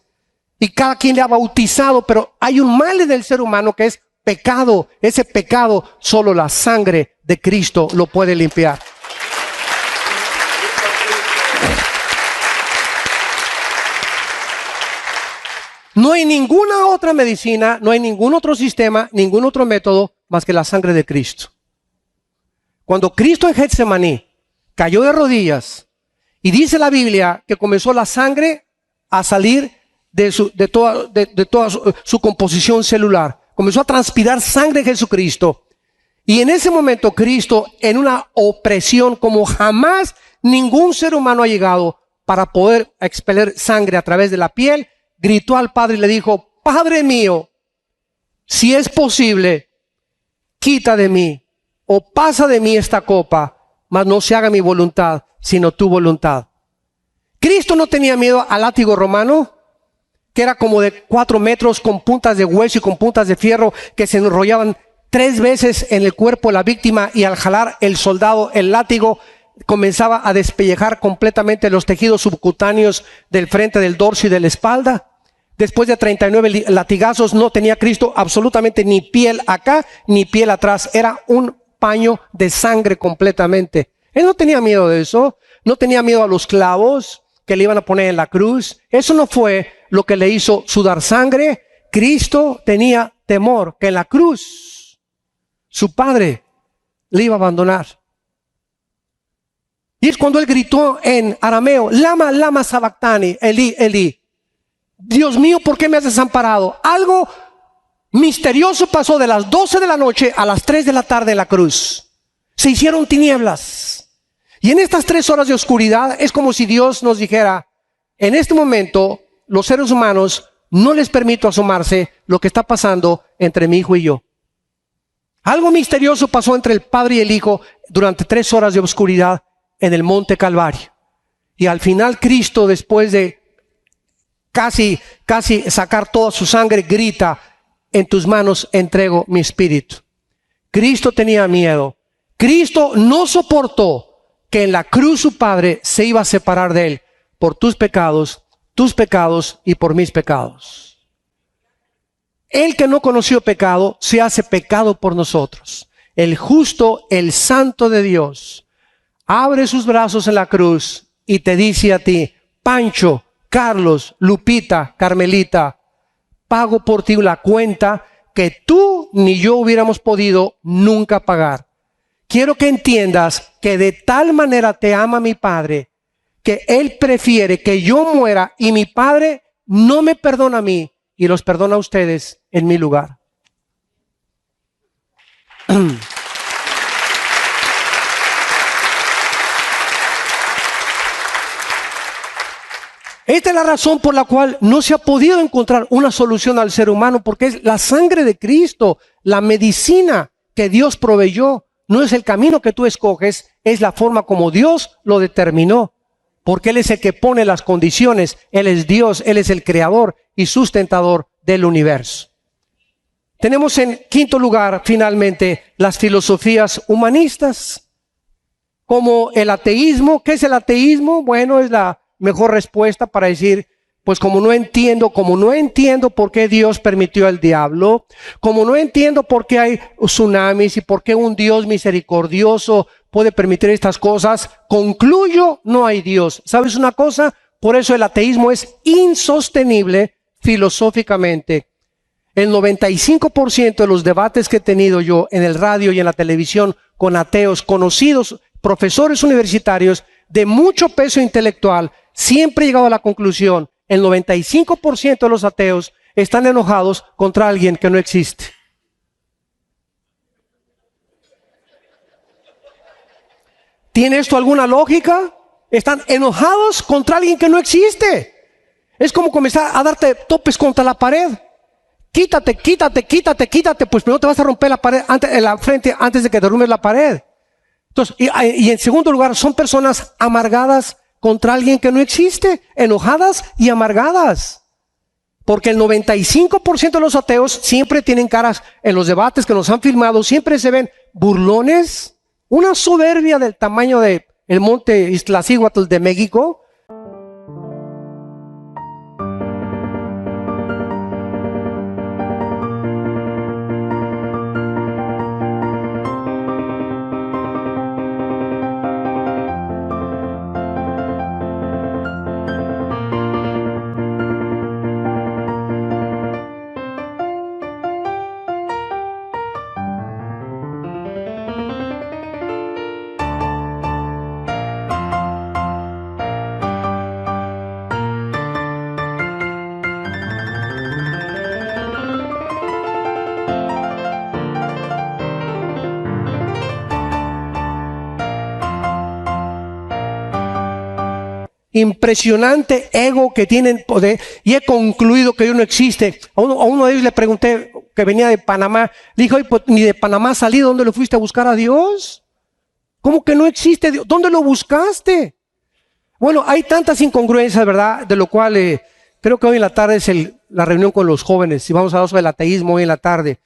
Y cada quien le ha bautizado, pero hay un mal en el ser humano que es pecado. Ese pecado solo la sangre de Cristo lo puede limpiar. No hay ninguna otra medicina, no hay ningún otro sistema, ningún otro método más que la sangre de Cristo. Cuando Cristo en Getsemaní cayó de rodillas y dice la Biblia que comenzó la sangre a salir de toda su composición celular. Comenzó a transpirar sangre de Jesucristo. Y en ese momento Cristo, en una opresión como jamás ningún ser humano ha llegado para poder expeler sangre a través de la piel, gritó al Padre y le dijo: Padre mío, si es posible, quita de mí o pasa de mí esta copa, mas no se haga mi voluntad, sino tu voluntad. Cristo no tenía miedo al látigo romano, que era como de 4 metros con puntas de hueso y con puntas de fierro que se enrollaban 3 veces en el cuerpo de la víctima y al jalar el soldado el látigo comenzaba a despellejar completamente los tejidos subcutáneos del frente, del dorso y de la espalda. Después de 39 latigazos no tenía Cristo absolutamente ni piel acá ni piel atrás. Era un paño de sangre completamente. Él no tenía miedo de eso. No tenía miedo a los clavos que le iban a poner en la cruz. Eso no fue lo que le hizo sudar sangre. Cristo tenía temor que en la cruz su padre le iba a abandonar. Y es cuando él gritó en arameo, lama, lama sabactani, Elí, Elí. Dios mío, ¿por qué me has desamparado? Algo misterioso pasó de las 12 de la noche a las 3 de la tarde en la cruz. Se hicieron tinieblas. Y en estas 3 horas de oscuridad es como si Dios nos dijera, en este momento los seres humanos no les permito asomarse lo que está pasando entre mi hijo y yo. Algo misterioso pasó entre el Padre y el Hijo durante 3 horas de oscuridad en el monte Calvario. Y al final Cristo, después de casi sacar toda su sangre, grita, en tus manos entrego mi espíritu. Cristo tenía miedo. Cristo no soportó que en la cruz su Padre se iba a separar de él por tus pecados y por mis pecados. El que no conoció pecado se hace pecado por nosotros. El justo, el santo de Dios, abre sus brazos en la cruz y te dice a ti, Pancho, Carlos, Lupita, Carmelita, pago por ti la cuenta que tú ni yo hubiéramos podido nunca pagar. Quiero que entiendas que de tal manera te ama mi Padre, que Él prefiere que yo muera y mi Padre no me perdona a mí y los perdona a ustedes en mi lugar. Esta es la razón por la cual no se ha podido encontrar una solución al ser humano, porque es la sangre de Cristo, la medicina que Dios proveyó. No es el camino que tú escoges, es la forma como Dios lo determinó, porque Él es el que pone las condiciones, Él es Dios, Él es el creador y sustentador del universo. Tenemos en quinto lugar, finalmente, las filosofías humanistas, como el ateísmo. ¿Qué es el ateísmo? Bueno, es la mejor respuesta para decir, pues como no entiendo por qué Dios permitió al diablo, como no entiendo por qué hay tsunamis y por qué un Dios misericordioso puede permitir estas cosas, concluyo, no hay Dios. ¿Sabes una cosa? Por eso el ateísmo es insostenible filosóficamente. El 95% de los debates que he tenido yo en el radio y en la televisión con ateos conocidos, profesores universitarios de mucho peso intelectual, siempre he llegado a la conclusión, el 95% de los ateos están enojados contra alguien que no existe. ¿Tiene esto alguna lógica? Están enojados contra alguien que no existe. Es como comenzar a darte topes contra la pared. Quítate, pues primero te vas a romper la pared en la frente antes de que derrumbes la pared. Entonces, y en segundo lugar, son personas amargadas contra alguien que no existe, enojadas y amargadas. Porque el 95% de los ateos siempre tienen caras en los debates que nos han filmado, siempre se ven burlones, una soberbia del tamaño de el monte Iztaccíhuatl de México. Impresionante ego que tienen poder, y he concluido que Dios no existe. A uno de ellos le pregunté, que venía de Panamá, le dije, pues, ni de Panamá has salido, ¿dónde lo fuiste a buscar a Dios? ¿Cómo que no existe Dios? ¿Dónde lo buscaste? Bueno, hay tantas incongruencias, ¿verdad? De lo cual creo que hoy en la tarde es la reunión con los jóvenes, y vamos a hablar sobre el ateísmo hoy en la tarde.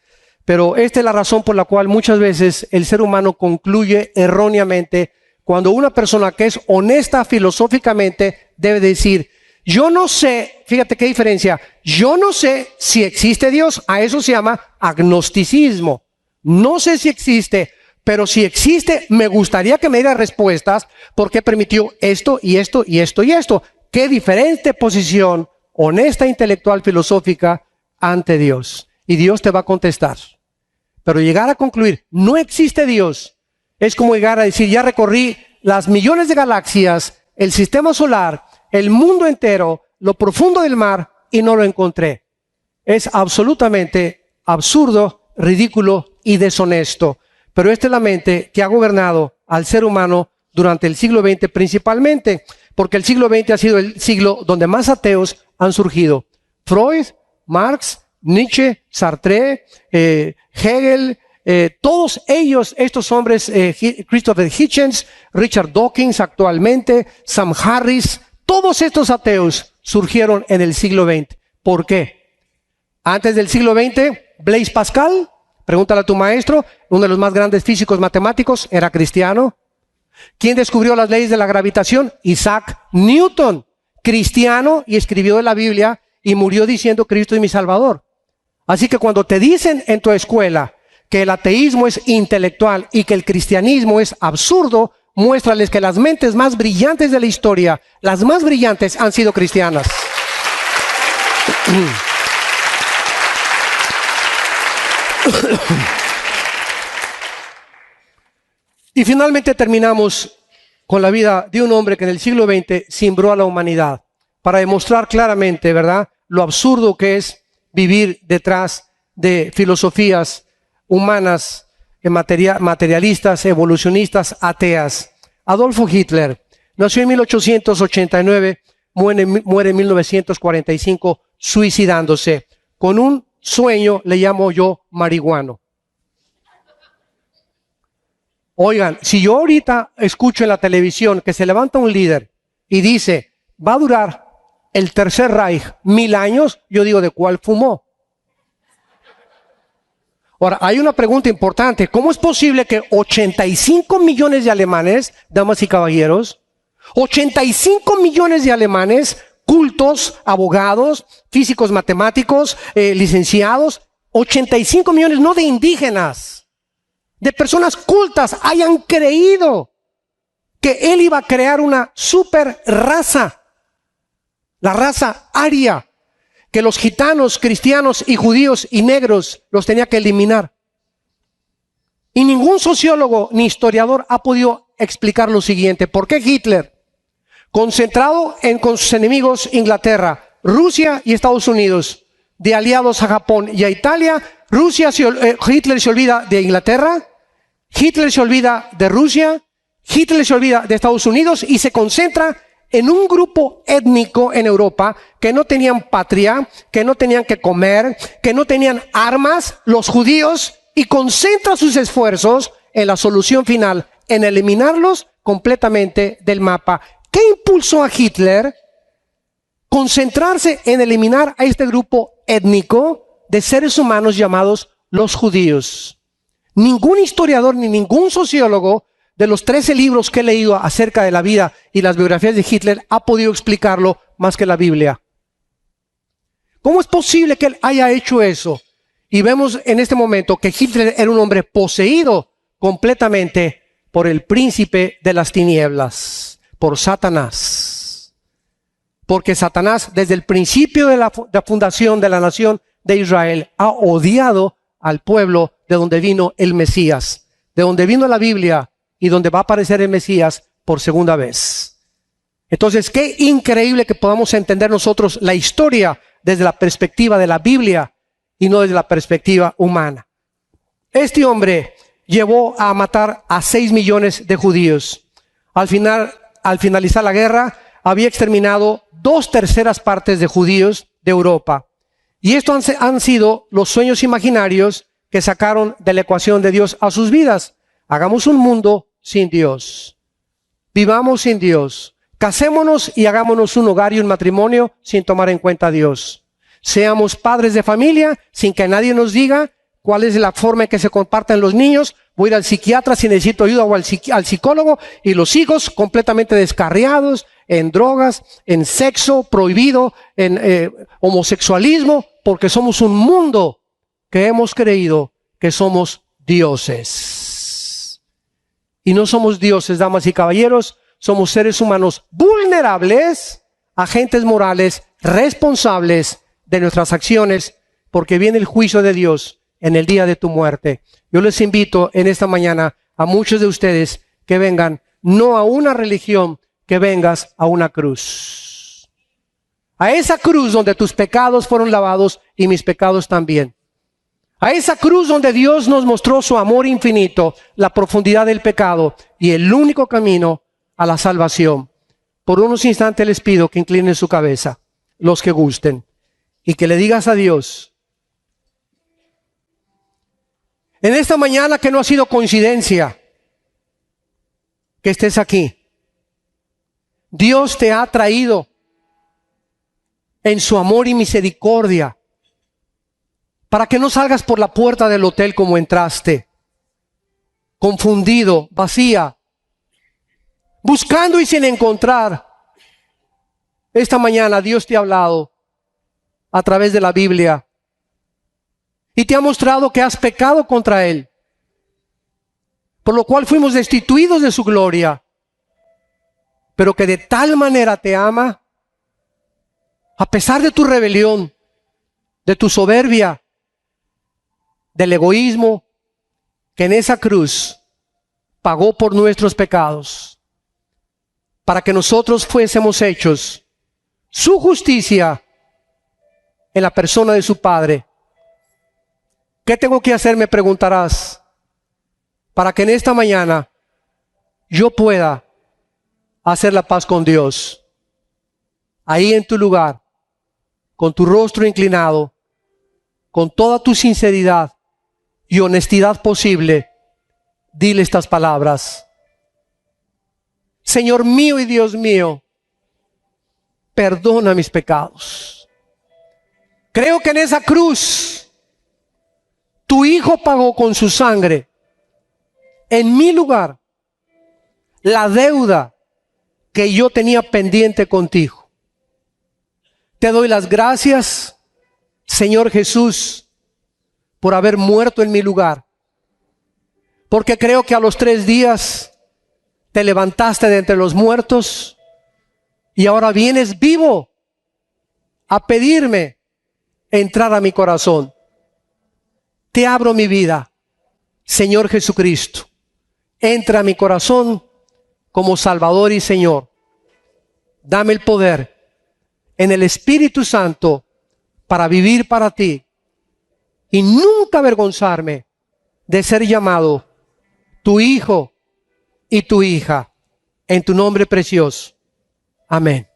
Pero esta es la razón por la cual muchas veces el ser humano concluye erróneamente cuando una persona que es honesta filosóficamente debe decir, yo no sé, fíjate qué diferencia, yo no sé si existe Dios, a eso se llama agnosticismo. No sé si existe, pero si existe, me gustaría que me diera respuestas porque permitió esto y esto y esto y esto. Qué diferente posición honesta, intelectual, filosófica ante Dios. Y Dios te va a contestar. Pero llegar a concluir, no existe Dios, es como llegar a decir, ya recorrí las millones de galaxias, el sistema solar, el mundo entero, lo profundo del mar y no lo encontré. Es absolutamente absurdo, ridículo y deshonesto. Pero esta es la mente que ha gobernado al ser humano durante el siglo XX principalmente, porque el siglo XX ha sido el siglo donde más ateos han surgido. Freud, Marx, Nietzsche, Sartre, Hegel, todos ellos, estos hombres, Christopher Hitchens, Richard Dawkins actualmente, Sam Harris, todos estos ateos surgieron en el siglo XX. ¿Por qué? Antes del siglo XX, Blaise Pascal, pregúntale a tu maestro, uno de los más grandes físicos matemáticos, era cristiano. ¿Quién descubrió las leyes de la gravitación? Isaac Newton, cristiano, y escribió en la Biblia y murió diciendo Cristo es mi Salvador. Así que cuando te dicen en tu escuela que el ateísmo es intelectual y que el cristianismo es absurdo, muéstrales que las mentes más brillantes de la historia, las más brillantes, han sido cristianas. Y finalmente terminamos con la vida de un hombre que en el siglo XX cimbró a la humanidad para demostrar claramente, ¿verdad?, lo absurdo que es vivir detrás de filosofías humanas, materialistas, evolucionistas, ateas. Adolfo Hitler nació en 1889, muere en 1945 suicidándose con un sueño, le llamo yo, marihuano. Oigan, si yo ahorita escucho en la televisión que se levanta un líder y dice, va a durar el Tercer Reich 1000 años, yo digo, ¿de cuál fumó? Ahora, hay una pregunta importante. ¿Cómo es posible que 85 millones de alemanes, damas y caballeros, 85 millones de alemanes, cultos, abogados, físicos matemáticos, licenciados, 85 millones, no de indígenas, de personas cultas, hayan creído que él iba a crear una super raza, la raza aria, que los gitanos, cristianos y judíos y negros los tenía que eliminar? Y ningún sociólogo ni historiador ha podido explicar lo siguiente. ¿Por qué Hitler, concentrado con sus enemigos Inglaterra, Rusia y Estados Unidos, de aliados a Japón y a Italia, Hitler se olvida de Inglaterra, Hitler se olvida de Rusia, Hitler se olvida de Estados Unidos y se concentra en un grupo étnico en Europa que no tenían patria, que no tenían que comer, que no tenían armas, los judíos, y concentra sus esfuerzos en la solución final, en eliminarlos completamente del mapa? ¿Qué impulsó a Hitler concentrarse en eliminar a este grupo étnico de seres humanos llamados los judíos? Ningún historiador ni ningún sociólogo de los 13 libros que he leído acerca de la vida y las biografías de Hitler ha podido explicarlo más que la Biblia. ¿Cómo es posible que él haya hecho eso? Y vemos en este momento que Hitler era un hombre poseído completamente por el príncipe de las tinieblas, por Satanás. Porque Satanás, desde el principio de la fundación de la nación de Israel, ha odiado al pueblo de donde vino el Mesías, de donde vino la Biblia y donde va a aparecer el Mesías por segunda vez. Entonces, qué increíble que podamos entender nosotros la historia desde la perspectiva de la Biblia y no desde la perspectiva humana. Este hombre llevó a matar a 6 millones de judíos. Al finalizar la guerra, había exterminado 2/3 partes de judíos de Europa. Y estos han sido los sueños imaginarios que sacaron de la ecuación de Dios a sus vidas. Hagamos un mundo sin Dios. Vivamos sin Dios. Casémonos y hagámonos un hogar y un matrimonio sin tomar en cuenta a Dios. Seamos padres de familia sin que nadie nos diga cuál es la forma en que se comparten los niños, voy a ir al psiquiatra si necesito ayuda o al psicólogo, y los hijos completamente descarriados en drogas, en sexo prohibido, en homosexualismo, porque somos un mundo que hemos creído que somos dioses. Y no somos dioses, damas y caballeros, somos seres humanos vulnerables, agentes morales, responsables de nuestras acciones, porque viene el juicio de Dios en el día de tu muerte. Yo les invito en esta mañana a muchos de ustedes que vengan no a una religión, que vengas a una cruz. A esa cruz donde tus pecados fueron lavados y mis pecados también. A esa cruz donde Dios nos mostró su amor infinito, la profundidad del pecado y el único camino a la salvación. Por unos instantes les pido que inclinen su cabeza, los que gusten, y que le digas a Dios, en esta mañana que no ha sido coincidencia que estés aquí. Dios te ha traído en su amor y misericordia para que no salgas por la puerta del hotel como entraste, confundido, vacía, buscando y sin encontrar. Esta mañana Dios te ha hablado a través de la Biblia y te ha mostrado que has pecado contra Él, por lo cual fuimos destituidos de su gloria, pero que de tal manera te ama, a pesar de tu rebelión, de tu soberbia, del egoísmo, que en esa cruz pagó por nuestros pecados, para que nosotros fuésemos hechos su justicia en la persona de su Padre. ¿Qué tengo que hacer? Me preguntarás, para que en esta mañana yo pueda hacer la paz con Dios. Ahí en tu lugar, con tu rostro inclinado, con toda tu sinceridad y honestidad posible, dile estas palabras. Señor mío y Dios mío, perdona mis pecados. Creo que en esa cruz tu Hijo pagó con su sangre en mi lugar la deuda que yo tenía pendiente contigo. Te doy las gracias, Señor Jesús, por haber muerto en mi lugar, porque creo que a los 3 días te levantaste de entre los muertos y ahora vienes vivo a pedirme entrar a mi corazón. Te abro mi vida, Señor Jesucristo. Entra a mi corazón como Salvador y Señor. Dame el poder en el Espíritu Santo para vivir para ti y nunca avergonzarme de ser llamado tu hijo y tu hija, en tu nombre precioso. Amén.